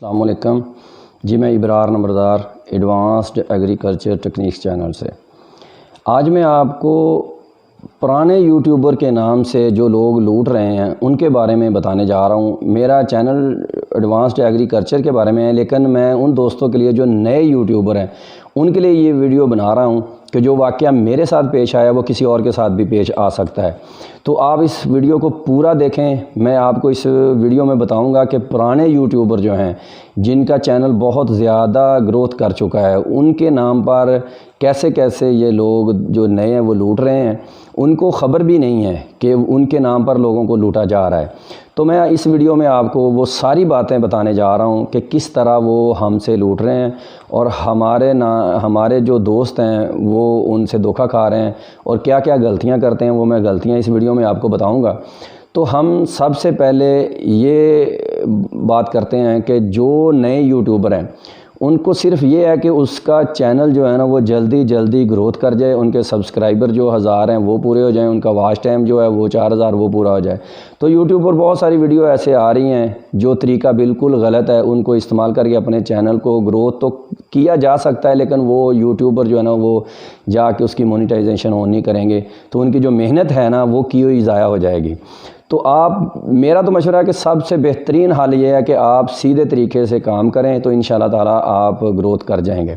السلام علیکم جی، میں ابرار نمبردار ایڈوانسڈ ایگریکلچر ٹیکنیکس چینل سے آج میں آپ کو پرانے یوٹیوبر کے نام سے جو لوگ لوٹ رہے ہیں ان کے بارے میں بتانے جا رہا ہوں۔ میرا چینل ایڈوانسڈ ایگریکلچر کے بارے میں ہے، لیکن میں ان دوستوں کے لیے جو نئے یوٹیوبر ہیں ان کے لیے یہ ویڈیو بنا رہا ہوں کہ جو واقعہ میرے ساتھ پیش آیا وہ کسی اور کے ساتھ بھی پیش آ سکتا ہے۔ تو آپ اس ویڈیو کو پورا دیکھیں۔ میں آپ کو اس ویڈیو میں بتاؤں گا کہ پرانے یوٹیوبر جو ہیں جن کا چینل بہت زیادہ گروتھ کر چکا ہے ان کے نام پر کیسے کیسے یہ لوگ جو نئے ہیں وہ لوٹ رہے ہیں، ان کو خبر بھی نہیں ہے کہ ان کے نام پر لوگوں کو لوٹا جا رہا ہے۔ تو میں اس ویڈیو میں آپ کو وہ ساری باتیں بتانے جا رہا ہوں کہ کس طرح وہ ہم سے لوٹ رہے ہیں اور ہمارے جو دوست ہیں وہ ان سے دھوکہ کھا رہے ہیں اور کیا کیا غلطیاں کرتے ہیں، وہ میں غلطیاں اس ویڈیو میں آپ کو بتاؤں گا۔ تو ہم سب سے پہلے یہ بات کرتے ہیں کہ جو نئے یوٹیوبر ہیں ان کو صرف یہ ہے کہ اس کا چینل جو ہے نا وہ جلدی گروتھ کر جائے، ان کے سبسکرائبر جو 1000 ہیں وہ پورے ہو جائیں، ان کا واچ ٹائم جو ہے وہ 4000 وہ پورا ہو جائے۔ تو یوٹیوب پر بہت ساری ویڈیو ایسے آ رہی ہیں جو طریقہ بالکل غلط ہے، ان کو استعمال کر کے اپنے چینل کو گروتھ تو کیا جا سکتا ہے، لیکن وہ یوٹیوبر جو ہے نا وہ جا کے اس کی مونیٹائزیشن آن نہیں کریں گے تو ان کی جو محنت ہے نا وہ کی ہوئی ضائع ہو جائے گی۔ تو میرا تو مشورہ ہے کہ سب سے بہترین حل یہ ہے کہ آپ سیدھے طریقے سے کام کریں تو انشاءاللہ تعالیٰ آپ گروتھ کر جائیں گے۔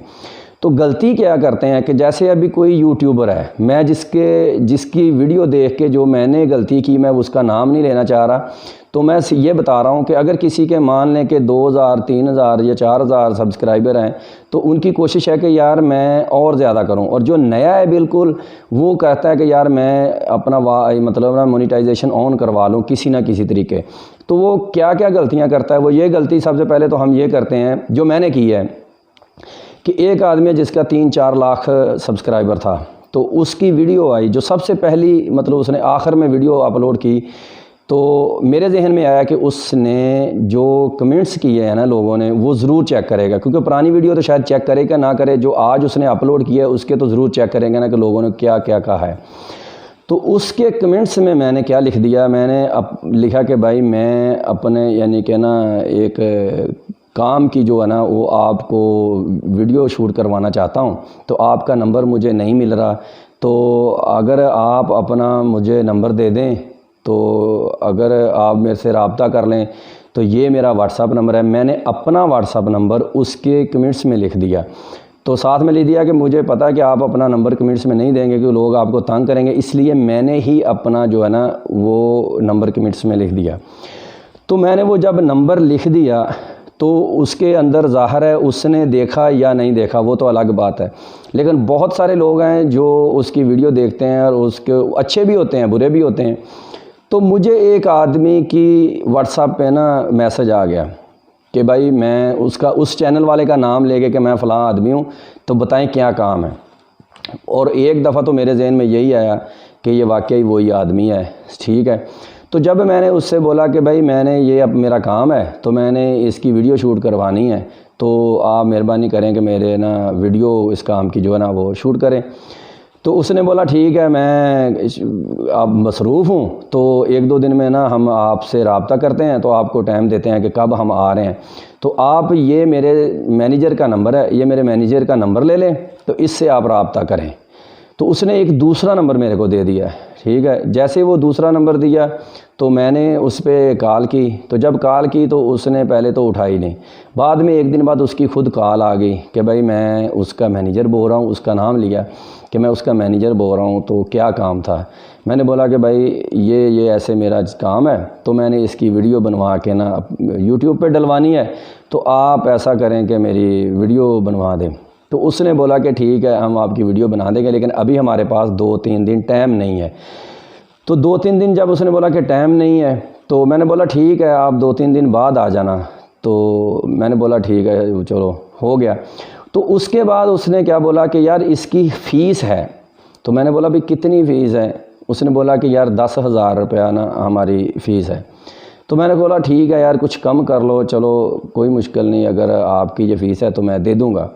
تو غلطی کیا کرتے ہیں کہ جیسے ابھی کوئی یوٹیوبر ہے، میں جس کی ویڈیو دیکھ کے جو میں نے غلطی کی میں اس کا نام نہیں لینا چاہ رہا، تو میں یہ بتا رہا ہوں کہ اگر کسی کے مان لیں کہ 2000 3000 یا 4000 سبسکرائبر ہیں تو ان کی کوشش ہے کہ یار میں اور زیادہ کروں، اور جو نیا ہے بالکل وہ کہتا ہے کہ یار میں اپنا مونیٹائزیشن آن کروا لوں کسی نہ کسی طریقے۔ تو وہ کیا کیا غلطیاں کرتا ہے، وہ یہ غلطی سب سے پہلے تو ہم یہ کرتے ہیں جو میں نے کی ہے کہ ایک آدمی جس کا 3-4 لاکھ سبسکرائبر تھا، تو اس کی ویڈیو آئی جو سب سے پہلی اس نے آخر میں ویڈیو اپلوڈ کی، تو میرے ذہن میں آیا کہ اس نے جو کمنٹس کیے ہیں نا لوگوں نے وہ ضرور چیک کرے گا، کیونکہ پرانی ویڈیو تو شاید چیک کرے گا نہ کرے، جو آج اس نے اپلوڈ کیا ہے اس کے تو ضرور چیک کریں گے نا کہ لوگوں نے کیا کیا کہا ہے۔ تو اس کے کمنٹس میں نے کیا لکھ دیا، میں نے لکھا کہ بھائی میں اپنے یعنی کہ نا ایک کام کی جو ہے نا وہ آپ کو ویڈیو شوٹ کروانا چاہتا ہوں، تو آپ کا نمبر مجھے نہیں مل رہا، تو اگر آپ اپنا مجھے نمبر دے دیں تو اگر آپ میرے سے رابطہ کر لیں تو یہ میرا واٹس ایپ نمبر ہے۔ میں نے اپنا واٹس ایپ نمبر اس کے کمنٹس میں لکھ دیا، تو ساتھ میں لکھ دیا کہ مجھے پتہ ہے کہ آپ اپنا نمبر کمنٹس میں نہیں دیں گے کہ لوگ آپ کو تنگ کریں گے، اس لیے میں نے ہی اپنا جو ہے نا وہ نمبر کمنٹس میں لکھ دیا۔ تو میں نے وہ جب نمبر لکھ دیا تو اس کے اندر ظاہر ہے اس نے دیکھا یا نہیں دیکھا وہ تو الگ بات ہے، لیکن بہت سارے لوگ ہیں جو اس کی ویڈیو دیکھتے ہیں اور اس کے اچھے بھی ہوتے ہیں برے بھی ہوتے ہیں۔ تو مجھے ایک آدمی کی واٹس ایپ پہ نا میسج آ گیا کہ بھائی میں اس چینل والے کا نام لے کے کہ میں فلاں آدمی ہوں، تو بتائیں کیا کام ہے۔ اور ایک دفعہ تو میرے ذہن میں یہی آیا کہ یہ واقعی وہی آدمی ہے، ٹھیک ہے۔ تو جب میں نے اس سے بولا کہ بھائی میں نے یہ اب میرا کام ہے تو میں نے اس کی ویڈیو شوٹ کروانی ہے، تو آپ مہربانی کریں کہ میرے نا ویڈیو اس کام کی جو ہے نا وہ شوٹ کریں۔ تو اس نے بولا ٹھیک ہے، میں اب مصروف ہوں، تو 1-2 دن میں نا ہم آپ سے رابطہ کرتے ہیں، تو آپ کو ٹائم دیتے ہیں کہ کب ہم آ رہے ہیں، تو آپ یہ میرے مینیجر کا نمبر ہے، یہ میرے مینیجر کا نمبر لے لیں تو اس سے آپ رابطہ کریں۔ تو اس نے ایک دوسرا نمبر میرے کو دے دیا، ٹھیک ہے۔ جیسے وہ دوسرا نمبر دیا تو میں نے اس پہ کال کی، تو جب کال کی تو اس نے پہلے تو اٹھائی نہیں، بعد میں 1 دن بعد اس کی خود کال آ گئی کہ بھائی میں اس کا مینیجر بول رہا ہوں، اس کا نام لیا کہ میں اس کا مینیجر بول رہا ہوں، تو کیا کام تھا۔ میں نے بولا کہ بھائی یہ ایسے میرا کام ہے، تو میں نے اس کی ویڈیو بنوا کے نا یوٹیوب پہ ڈلوانی ہے، تو آپ ایسا کریں کہ میری ویڈیو بنوا دیں۔ تو اس نے بولا کہ ٹھیک ہے ہم آپ کی ویڈیو بنا دیں گے، لیکن ابھی ہمارے پاس 2-3 دن ٹائم نہیں ہے۔ تو 2-3 دن جب اس نے بولا کہ ٹائم نہیں ہے تو میں نے بولا ٹھیک ہے آپ 2-3 دن بعد آ جانا، تو میں نے بولا ٹھیک ہے چلو ہو گیا۔ تو اس کے بعد اس نے کیا بولا کہ یار اس کی فیس ہے، تو میں نے بولا بھائی کتنی فیس ہے، اس نے بولا کہ یار 10,000 روپیہ نا ہماری فیس ہے۔ تو میں نے بولا ٹھیک ہے یار کچھ کم کر لو، چلو کوئی مشکل نہیں، اگر آپ کی یہ فیس ہے تو میں دے دوں گا۔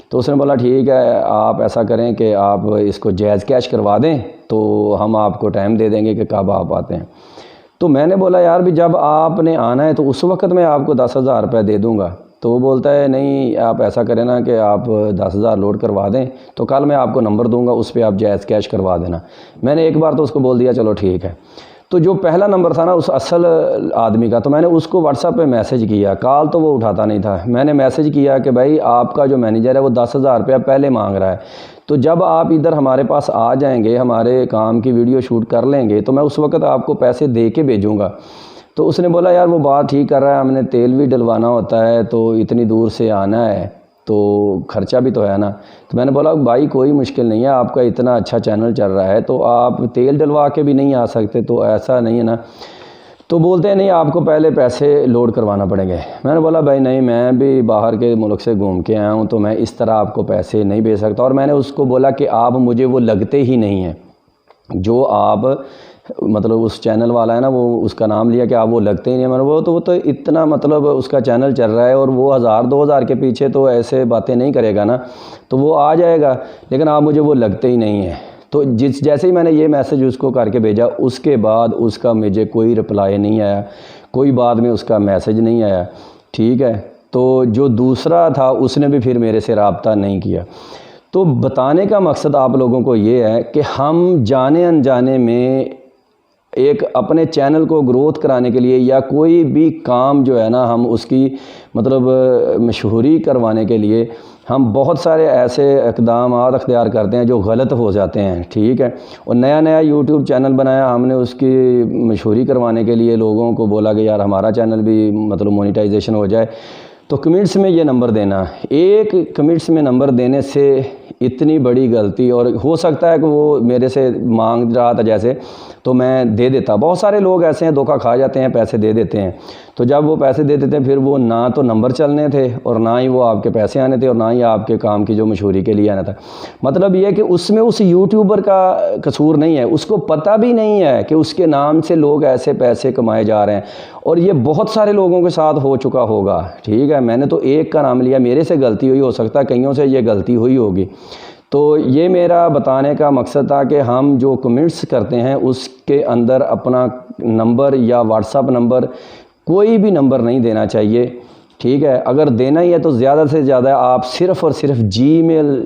تو اس نے بولا ٹھیک ہے آپ ایسا کریں کہ آپ اس کو جائز کیش کروا دیں تو ہم آپ کو ٹائم دے دیں گے کہ کب آپ آتے ہیں۔ تو میں نے بولا یار بھی جب آپ نے آنا ہے تو اس وقت میں آپ کو 10,000 روپے دے دوں گا، تو وہ بولتا ہے نہیں آپ ایسا کریں نا کہ آپ 10,000 لوڈ کروا دیں تو کل میں آپ کو نمبر دوں گا، اس پہ آپ جائز کیش کروا دینا۔ میں نے ایک بار تو اس کو بول دیا چلو ٹھیک ہے۔ تو جو پہلا نمبر تھا نا اس اصل آدمی کا، تو میں نے اس کو واٹس ایپ پہ میسج کیا، کال تو وہ اٹھاتا نہیں تھا، میں نے میسج کیا کہ بھائی آپ کا جو مینیجر ہے وہ 10,000 روپیہ پہلے مانگ رہا ہے، تو جب آپ ادھر ہمارے پاس آ جائیں گے، ہمارے کام کی ویڈیو شوٹ کر لیں گے تو میں اس وقت آپ کو پیسے دے کے بھیجوں گا۔ تو اس نے بولا یار وہ بات ٹھیک کر رہا ہے، ہم نے تیل بھی ڈلوانا ہوتا ہے تو اتنی دور سے آنا ہے تو خرچہ بھی تو ہے نا۔ تو میں نے بولا بھائی کوئی مشکل نہیں ہے، آپ کا اتنا اچھا چینل چل رہا ہے تو آپ تیل ڈلوا کے بھی نہیں آ سکتے، تو ایسا نہیں ہے نا۔ تو بولتے ہیں نہیں آپ کو پہلے پیسے لوڈ کروانا پڑیں گے۔ میں نے بولا بھائی نہیں، میں بھی باہر کے ملک سے گھوم کے آیا ہوں تو میں اس طرح آپ کو پیسے نہیں بھیج سکتا، اور میں نے اس کو بولا کہ آپ مجھے وہ لگتے ہی نہیں ہیں جو آپ مطلب اس چینل والا ہے نا، وہ اس کا نام لیا کہ آپ وہ لگتے ہی نہیں ہیں۔ میں نے بولا تو وہ تو اتنا مطلب اس کا چینل چل رہا ہے اور وہ 1,000-2,000 کے پیچھے تو ایسے باتیں نہیں کرے گا نا، تو وہ آ جائے گا، لیکن آپ مجھے وہ لگتے ہی نہیں ہیں۔ تو جیسے ہی میں نے یہ میسج اس کو کر کے بھیجا، اس کے بعد اس کا مجھے کوئی رپلائی نہیں آیا، کوئی بعد میں اس کا میسج نہیں آیا، ٹھیک ہے۔ تو جو دوسرا تھا اس نے بھی پھر میرے سے رابطہ نہیں کیا۔ تو بتانے کا مقصد آپ لوگوں کو یہ ہے کہ ہم جانے انجانے میں ایک اپنے چینل کو گروتھ کرانے کے لیے یا کوئی بھی کام جو ہے نا ہم اس کی مطلب مشہوری کروانے کے لیے ہم بہت سارے ایسے اقدامات اختیار کرتے ہیں جو غلط ہو جاتے ہیں، ٹھیک ہے۔ اور نیا یوٹیوب چینل بنایا ہم نے، اس کی مشہوری کروانے کے لیے لوگوں کو بولا کہ یار ہمارا چینل بھی مطلب مونیٹائزیشن ہو جائے، تو کمنٹس میں یہ نمبر دینا، ایک کمنٹس میں نمبر دینے سے اتنی بڑی غلطی، اور ہو سکتا ہے کہ وہ میرے سے مانگ رہا تھا جیسے تو میں دے دیتا، بہت سارے لوگ ایسے ہیں دھوکہ کھا جاتے ہیں، پیسے دے دیتے ہیں، تو جب وہ پیسے دے دیتے ہیں پھر وہ نہ تو نمبر چلنے تھے اور نہ ہی وہ آپ کے پیسے آنے تھے اور نہ ہی آپ کے کام کی جو مشہوری کے لیے آنا تھا۔ مطلب یہ کہ اس میں اس یوٹیوبر کا قصور نہیں ہے، اس کو پتہ بھی نہیں ہے کہ اس کے نام سے لوگ ایسے پیسے کمائے جا رہے ہیں، اور یہ بہت سارے لوگوں کے ساتھ ہو چکا ہوگا، ٹھیک ہے۔ میں نے تو ایک کا نام لیا، میرے سے غلطی ہوئی، ہو سکتا ہے کئیوں سے یہ غلطی ہوئی ہوگی۔ تو یہ میرا بتانے کا مقصد تھا کہ ہم جو کمنٹس کرتے ہیں اس کے اندر اپنا نمبر یا واٹس ایپ نمبر، کوئی بھی نمبر نہیں دینا چاہیے، ٹھیک ہے۔ اگر دینا ہی ہے تو زیادہ سے زیادہ آپ صرف اور صرف جی میل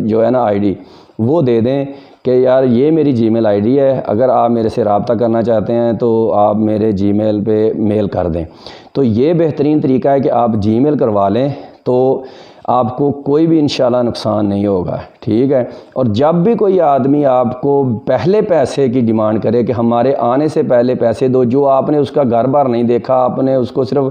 جو ہے نا آئی ڈی وہ دے دیں کہ یار یہ میری جی میل آئی ڈی ہے، اگر آپ میرے سے رابطہ کرنا چاہتے ہیں تو آپ میرے جی میل پہ میل کر دیں۔ تو یہ بہترین طریقہ ہے کہ آپ جی میل کروا لیں تو آپ کو کوئی بھی انشاءاللہ نقصان نہیں ہوگا، ٹھیک ہے۔ اور جب بھی کوئی آدمی آپ کو پہلے پیسے کی ڈیمانڈ کرے کہ ہمارے آنے سے پہلے پیسے دو، جو آپ نے اس کا گھر بار نہیں دیکھا، آپ نے اس کو صرف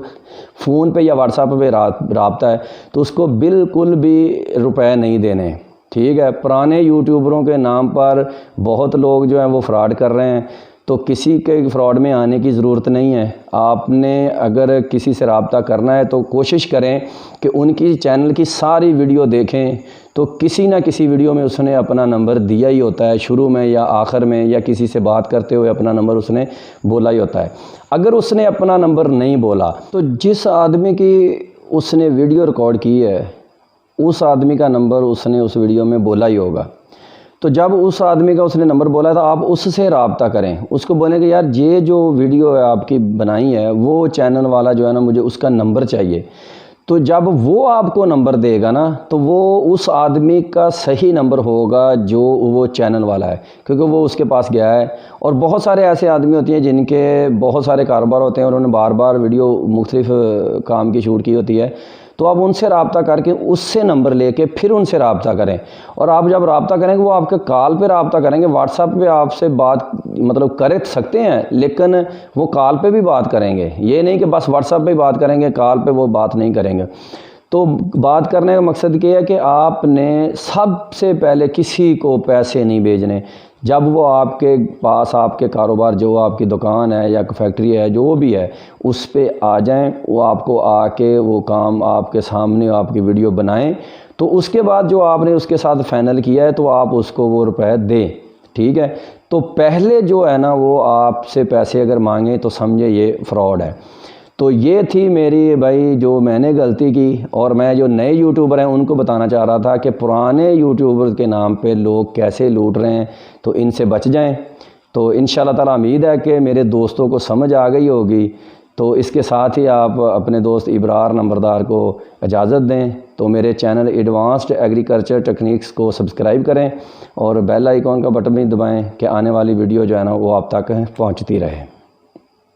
فون پہ یا واٹس ایپ پہ رابطہ ہے، تو اس کو بالکل بھی روپے نہیں دینے، ٹھیک ہے۔ پرانے یوٹیوبروں کے نام پر بہت لوگ جو ہیں وہ فراڈ کر رہے ہیں، تو کسی کے فراڈ میں آنے کی ضرورت نہیں ہے۔ آپ نے اگر کسی سے رابطہ کرنا ہے تو کوشش کریں کہ ان کی چینل کی ساری ویڈیو دیکھیں، تو کسی نہ کسی ویڈیو میں اس نے اپنا نمبر دیا ہی ہوتا ہے، شروع میں یا آخر میں، یا کسی سے بات کرتے ہوئے اپنا نمبر اس نے بولا ہی ہوتا ہے۔ اگر اس نے اپنا نمبر نہیں بولا تو جس آدمی کی اس نے ویڈیو ریکارڈ کی ہے اس آدمی کا نمبر اس نے اس ویڈیو میں بولا ہی ہوگا، تو جب اس آدمی کا اس نے نمبر بولا تھا آپ اس سے رابطہ کریں، اس کو بولیں کہ یار یہ جو ویڈیو ہے آپ کی بنائی ہے وہ چینل والا جو ہے نا مجھے اس کا نمبر چاہیے۔ تو جب وہ آپ کو نمبر دے گا نا تو وہ اس آدمی کا صحیح نمبر ہوگا جو وہ چینل والا ہے، کیونکہ وہ اس کے پاس گیا ہے۔ اور بہت سارے ایسے آدمی ہوتے ہیں جن کے بہت سارے کاروبار ہوتے ہیں اور انہوں نے بار بار ویڈیو مختلف کام کی شوٹ کی ہوتی ہے، تو آپ ان سے رابطہ کر کے اس سے نمبر لے کے پھر ان سے رابطہ کریں۔ اور آپ جب رابطہ کریں گے وہ آپ کے کال پہ رابطہ کریں گے، واٹس ایپ پہ آپ سے بات مطلب کر سکتے ہیں لیکن وہ کال پہ بھی بات کریں گے، یہ نہیں کہ بس واٹس ایپ پہ بات کریں گے، کال پہ وہ بات نہیں کریں گے۔ تو بات کرنے کا مقصد یہ ہے کہ آپ نے سب سے پہلے کسی کو پیسے نہیں بھیجنے، جب وہ آپ کے پاس آپ کے کاروبار جو آپ کی دکان ہے یا فیکٹری ہے جو بھی ہے اس پہ آ جائیں، وہ آپ کو آ کے وہ کام آپ کے سامنے آپ کی ویڈیو بنائیں، تو اس کے بعد جو آپ نے اس کے ساتھ فائنل کیا ہے تو آپ اس کو وہ روپے دیں، ٹھیک ہے۔ تو پہلے جو ہے نا وہ آپ سے پیسے اگر مانگیں تو سمجھے یہ فراڈ ہے۔ تو یہ تھی میری بھائی جو میں نے غلطی کی، اور میں جو نئے یوٹیوبر ہیں ان کو بتانا چاہ رہا تھا کہ پرانے یوٹیوبر کے نام پہ لوگ کیسے لوٹ رہے ہیں، تو ان سے بچ جائیں۔ تو انشاءاللہ تعالیٰ امید ہے کہ میرے دوستوں کو سمجھ آ گئی ہوگی۔ تو اس کے ساتھ ہی آپ اپنے دوست ابرار نمبردار کو اجازت دیں تو میرے چینل ایڈوانسڈ ایگریکلچر ٹیکنیکس کو سبسکرائب کریں اور بیل آئیکن کا بٹن بھی دبائیں کہ آنے والی ویڈیو جو ہے نا وہ آپ تک پہنچتی رہے۔